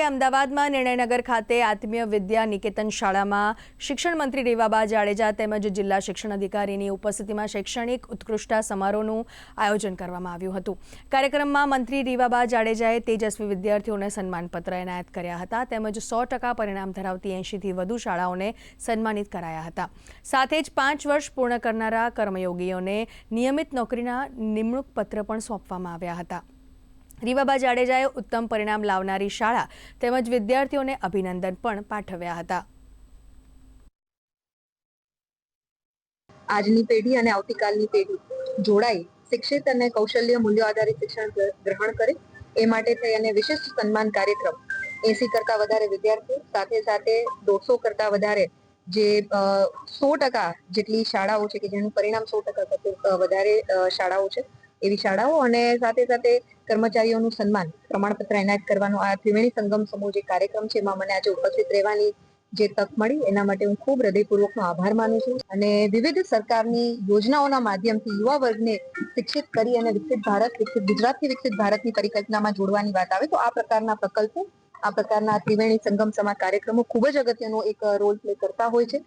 અમદાવાદમાં નિર્ણયનગર ખાતે આત્મીય વિદ્યા નિકેતન શાળામાં શિક્ષણ મંત્રી રીવાબા જાડેજા તેમજ જિલ્લા શિક્ષણ અધિકારીની ઉપસ્થિતિમાં શૈક્ષણિક ઉત્કૃષ્ટતા સમારોહનું આયોજન કરવામાં આવ્યું હતું। કાર્યક્રમમાં મંત્રી રીવાબા જાડેજાએ તેજસ્વી વિદ્યાર્થીઓને સન્માનપત્ર એનાયત કર્યા હતા તેમજ 100% પરિણામ ધરાવતી 80થી વધુ શાળાઓને સન્માનિત કરાયા હતા। સાથે જ 5 વર્ષ પૂર્ણ કરનારા કર્મયોગીઓને નિયમિત નોકરીના નિમણૂક પત્ર પણ સોંપવામાં આવ્યા હતા। રીવાબા જાડેજાએ ઉત્તમ પરિણામ લાવનારી શાળા તેમજ વિદ્યાર્થીઓને અભિનંદન પણ પાઠવ્યા હતા। આજની પેઢી અને આવતીકાલની પેઢી જોડાઈ શિક્ષિત અને કૌશલ્ય મૂલ્યો આધારિત શિક્ષણ ગ્રહણ કરે એ માટે થઈ અને વિશિષ્ટ સન્માન કાર્યક્રમ 80 કરતા વધારે વિદ્યાર્થીઓ સાથે સાથે 200 કરતા વધારે જે 100% જેટલી શાળાઓ છે કે જેનું પરિણામ 100% કરતા વધારે શાળાઓ છે એવી શાળાઓ અને સાથે સાથે કર્મચારીઓનું સન્માન પ્રમાણપત્ર એનાયત કરવાનો આ ત્રિવેણી સંગમ સમૂહ જે કાર્યક્રમ છે એમાં મને આજે ઉપસ્થિત રહેવાની જે તક મળી એના માટે હું ખૂબ હૃદયપૂર્વકનો આભાર માનું છું અને વિવિધ સરકારની યોજનાઓના માધ્યમથી યુવા વર્ગને શિક્ષિત કરી અને વિકસિત ગુજરાતથી વિકસિત ભારતની પરિકલ્પનામાં જોડવાની વાત આવે તો આ પ્રકારના પ્રકલ્પો આ પ્રકારના ત્રિવેણી સંગમ સમા કાર્યક્રમો ખૂબ જ અગત્યનો એક રોલ પ્લે કરતા હોય છે।